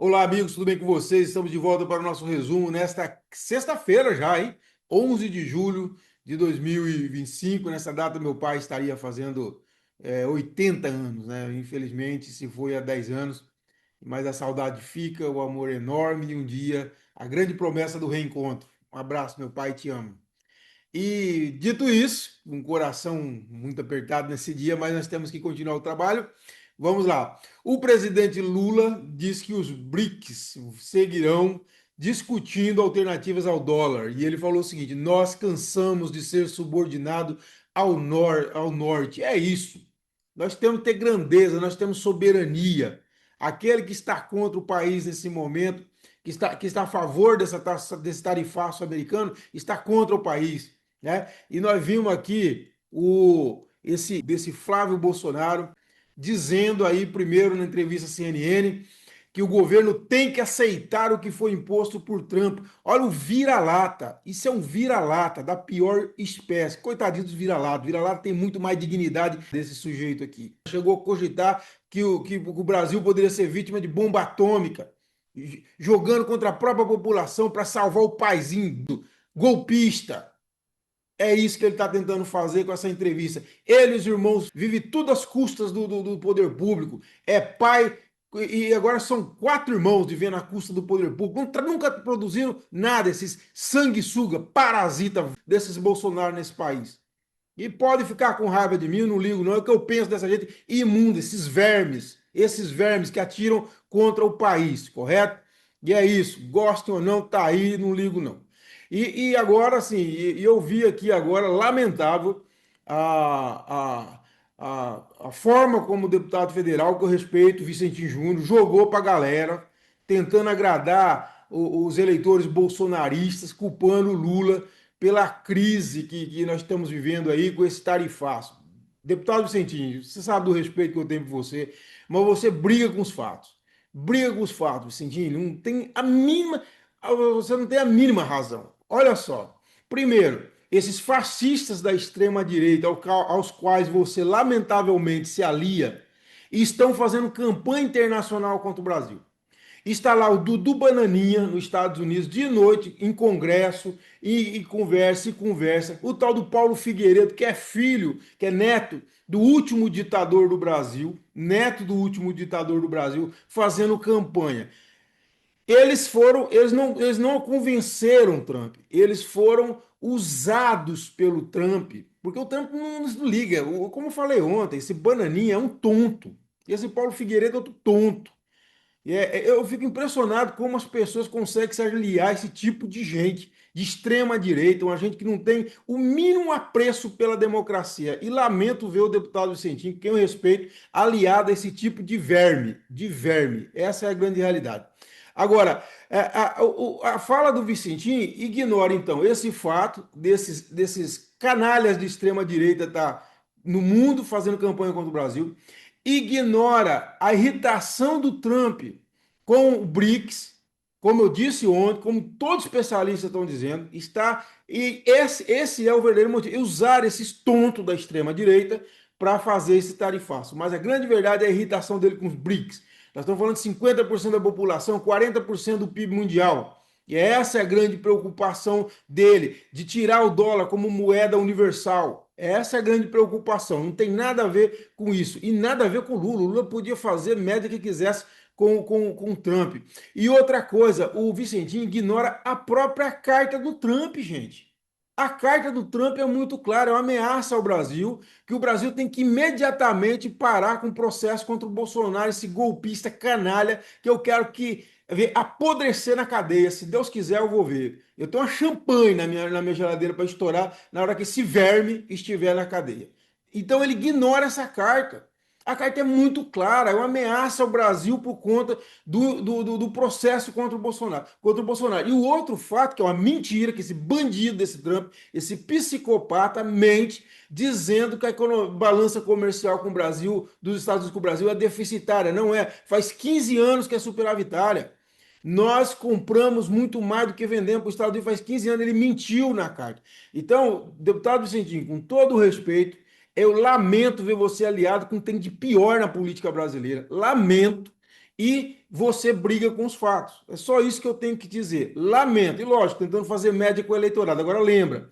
Olá, amigos, tudo bem com vocês? Estamos de volta para o nosso resumo nesta sexta-feira já, hein? 11 de julho de 2025. Nessa data, meu pai estaria fazendo 80 anos, né? Infelizmente, se foi há 10 anos, mas a saudade fica, o amor é enorme e um dia a grande promessa do reencontro. Um abraço, meu pai, te amo. E dito isso, um coração muito apertado nesse dia, mas nós temos que continuar o trabalho. Vamos lá. O presidente Lula diz que os BRICS seguirão discutindo alternativas ao dólar. E ele falou o seguinte: nós cansamos de ser subordinado ao norte. É isso. Nós temos que ter grandeza, nós temos soberania. Aquele que está contra o país nesse momento, que está a favor desse tarifaço americano, está contra o país, né? E nós vimos aqui desse Flávio Bolsonaro dizendo aí primeiro na entrevista à CNN que o governo tem que aceitar o que foi imposto por Trump. Olha o vira-lata, isso é um vira-lata da pior espécie. Coitadinho dos vira-lata, vira-lata tem muito mais dignidade desse sujeito aqui. Chegou a cogitar que o Brasil poderia ser vítima de bomba atômica, jogando contra a própria população para salvar o paizinho golpista. É isso que ele está tentando fazer com essa entrevista. Ele e os irmãos vivem tudo às custas do poder público. É pai, e agora são quatro irmãos vivendo à custa do poder público. Nunca produziram nada, esses sanguessuga, parasita desses Bolsonaro nesse país. E pode ficar com raiva de mim, eu não ligo, não. É o que eu penso dessa gente imunda, esses vermes que atiram contra o país, correto? E é isso, gostem ou não, tá aí, não ligo, não. E agora, assim, eu vi aqui agora, lamentável, a forma como o deputado federal, que eu respeito, Vicentinho Júnior, jogou para a galera, tentando agradar os eleitores bolsonaristas, culpando o Lula pela crise que nós estamos vivendo aí com esse tarifaço. Deputado Vicentinho, você sabe do respeito que eu tenho por você, mas você briga com os fatos. Briga com os fatos, Vicentinho. Não tem a mínima. Você não tem a mínima razão. Olha só. Primeiro, esses fascistas da extrema-direita, aos quais você lamentavelmente se alia, estão fazendo campanha internacional contra o Brasil. Está lá o Dudu Bananinha, nos Estados Unidos, de noite, em congresso, e conversa, e conversa. O tal do Paulo Figueiredo, que é filho, que é neto do último ditador do Brasil, neto do último ditador do Brasil, fazendo campanha. Eles não convenceram Trump, eles foram usados pelo Trump, porque o Trump não nos liga. Como eu falei ontem, esse Bananinha é um tonto, esse Paulo Figueiredo é outro tonto. Eu fico impressionado como as pessoas conseguem se aliar a esse tipo de gente de extrema direita, uma gente que não tem o mínimo apreço pela democracia. E lamento ver o deputado Vicentinho, que eu respeito, aliado a esse tipo de verme, de verme. Essa é a grande realidade. Agora, a fala do Vicentinho ignora, então, esse fato desses canalhas de extrema direita estar no mundo fazendo campanha contra o Brasil, ignora a irritação do Trump com o BRICS, como eu disse ontem, como todos os especialistas estão dizendo, está e esse é o verdadeiro motivo, é usar esses tontos da extrema direita para fazer esse tarifaço. Mas a grande verdade é a irritação dele com os BRICS. Nós estamos falando de 50% da população, 40% do PIB mundial. E essa é a grande preocupação dele, de tirar o dólar como moeda universal. Essa é a grande preocupação. Não tem nada a ver com isso. E nada a ver com o Lula. O Lula podia fazer média que quisesse com o Trump. E outra coisa, o Vicentinho ignora a própria carta do Trump, gente. A carta do Trump é muito clara, é uma ameaça ao Brasil, que o Brasil tem que imediatamente parar com o processo contra o Bolsonaro, esse golpista canalha, que eu quero que ver apodrecer na cadeia. Se Deus quiser, eu vou ver. Eu tenho uma champanhe na minha geladeira para estourar na hora que esse verme estiver na cadeia. Então ele ignora essa carta. A carta é muito clara, é uma ameaça ao Brasil por conta do processo contra o Bolsonaro. Contra o Bolsonaro. E o outro fato, que é uma mentira, que esse bandido desse Trump, esse psicopata, mente, dizendo que a balança comercial com o Brasil, dos Estados Unidos com o Brasil, é deficitária. Não é. Faz 15 anos que é superavitária. Nós compramos muito mais do que vendemos para os Estados Unidos faz 15 anos. Ele mentiu na carta. Então, deputado Vicentinho, com todo o respeito, eu lamento ver você aliado com o que tem de pior na política brasileira. Lamento. E você briga com os fatos. É só isso que eu tenho que dizer. Lamento, e lógico, tentando fazer média com o eleitorado. Agora lembra,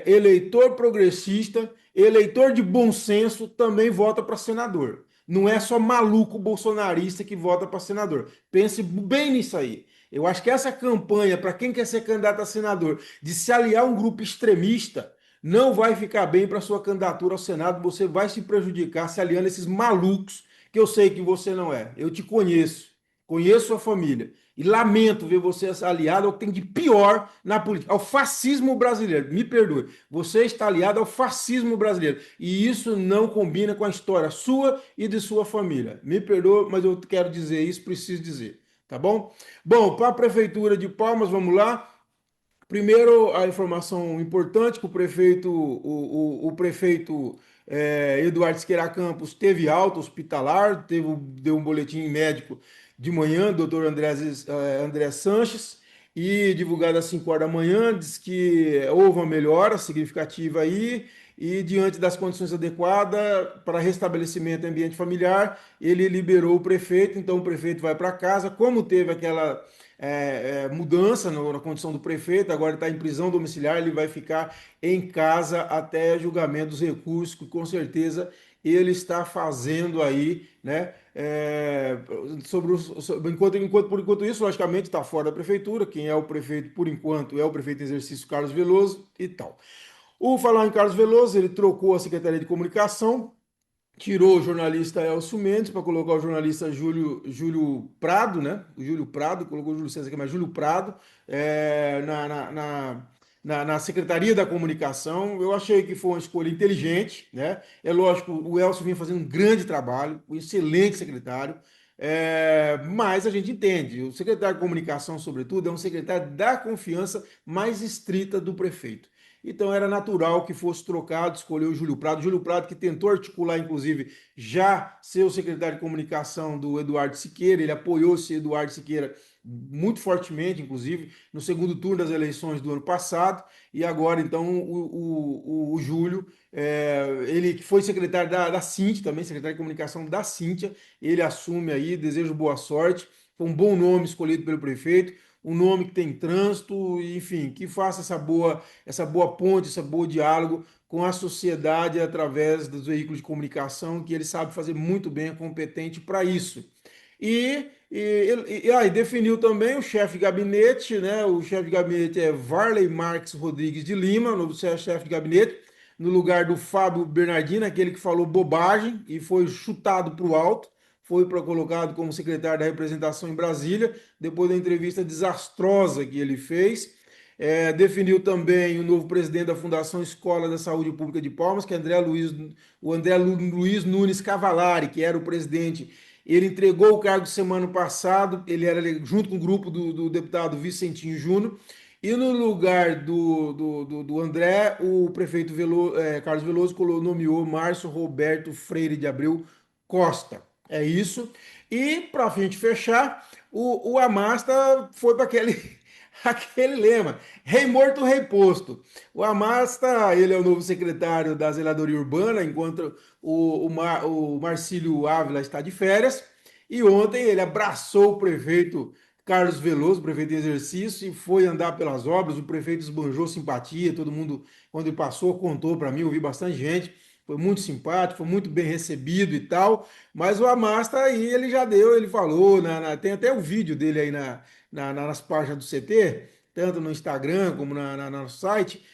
eleitor progressista, eleitor de bom senso também vota para senador. Não é só maluco bolsonarista que vota para senador. Pense bem nisso aí. Eu acho que essa campanha, para quem quer ser candidato a senador, de se aliar a um grupo extremista, não vai ficar bem para sua candidatura ao Senado. Você vai se prejudicar se aliando a esses malucos que eu sei que você não é. Eu te conheço, conheço sua família. E lamento ver você aliado ao que tem de pior na política, ao fascismo brasileiro. Me perdoe, você está aliado ao fascismo brasileiro. E isso não combina com a história sua e de sua família. Me perdoe, mas eu quero dizer isso, preciso dizer. Tá bom? Bom, para a Prefeitura de Palmas, vamos lá. Primeiro, a informação importante que o prefeito Eduardo Siqueira Campos teve alta hospitalar, deu um boletim médico de manhã, doutor André Sanches, e divulgado às 5 horas da manhã, diz que houve uma melhora significativa aí, e diante das condições adequadas para restabelecimento do ambiente familiar, ele liberou o prefeito, então o prefeito vai para casa, como teve aquela mudança na condição do prefeito, agora ele está em prisão domiciliar, ele vai ficar em casa até julgamento dos recursos, que com certeza ele está fazendo aí, né? Por enquanto isso, logicamente, está fora da prefeitura. Quem é o prefeito, por enquanto, é o prefeito em exercício Carlos Veloso e tal. O falar em Carlos Veloso, ele trocou a Secretaria de Comunicação, tirou o jornalista Elcio Mendes para colocar o jornalista Júlio Prado, né? O Júlio Prado, colocou o Júlio César aqui, mas Júlio Prado, na Secretaria da Comunicação. Eu achei que foi uma escolha inteligente, né? É lógico, o Elcio vinha fazendo um grande trabalho, um excelente secretário, mas a gente entende, o secretário de Comunicação, sobretudo, é um secretário da confiança mais estrita do prefeito. Então era natural que fosse trocado, escolheu o Júlio Prado. Júlio Prado que tentou articular, inclusive, já ser o secretário de comunicação do Eduardo Siqueira. Ele apoiou esse Eduardo Siqueira muito fortemente, inclusive, no segundo turno das eleições do ano passado. E agora, então, o Júlio, ele que foi secretário da Cintia, também secretário de comunicação da Cintia, ele assume aí, desejo boa sorte. Foi um bom nome escolhido pelo prefeito, um nome que tem trânsito, enfim, que faça essa boa ponte, esse bom diálogo com a sociedade através dos veículos de comunicação, que ele sabe fazer muito bem, é competente para isso. E definiu também o chefe de gabinete, né? O chefe de gabinete é Varley Marques Rodrigues de Lima, novo chefe de gabinete, no lugar do Fábio Bernardino, aquele que falou bobagem e foi chutado para o alto, foi colocado como secretário da representação em Brasília, depois da entrevista desastrosa que ele fez. Definiu também o novo presidente da Fundação Escola da Saúde Pública de Palmas, que é o André Luiz Nunes Cavalari, que era o presidente. Ele entregou o cargo semana passada, ele era junto com o grupo do deputado Vicentinho Júnior, e no lugar do André, o prefeito Carlos Veloso nomeou Márcio Roberto Freire de Abreu Costa. É isso. E para a gente fechar, o Amasta foi para aquele, aquele lema: rei morto, rei posto. O Amasta, ele é o novo secretário da Zeladoria Urbana, enquanto o Marcílio Ávila está de férias. E ontem ele abraçou o prefeito Carlos Veloso, prefeito em exercício, e foi andar pelas obras. O prefeito esbanjou simpatia, todo mundo, quando ele passou, contou para mim, eu vi bastante gente. Foi muito simpático, foi muito bem recebido e tal. Mas o Amasta aí, ele já deu, ele falou, tem até o vídeo dele aí nas páginas do CT, tanto no Instagram como no site,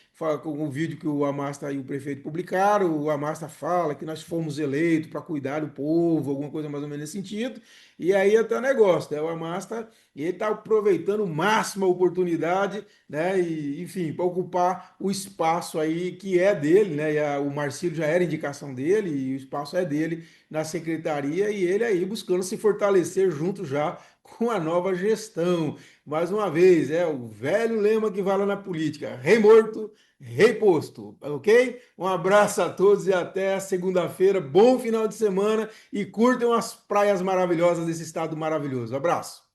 com o vídeo que o Amasta e o prefeito publicaram. O Amasta fala que nós fomos eleitos para cuidar do povo, alguma coisa mais ou menos nesse sentido. E aí até o negócio, né? O Amasta, ele está aproveitando o máximo a oportunidade, né? E, enfim, para ocupar o espaço aí que é dele, né? O Marcílio já era indicação dele e o espaço é dele na secretaria, e ele aí buscando se fortalecer junto já com a nova gestão. Mais uma vez, é o velho lema que vale na política: rei morto, rei posto, ok? Um abraço a todos e até segunda-feira. Bom final de semana e curtam as praias maravilhosas desse estado maravilhoso. Abraço.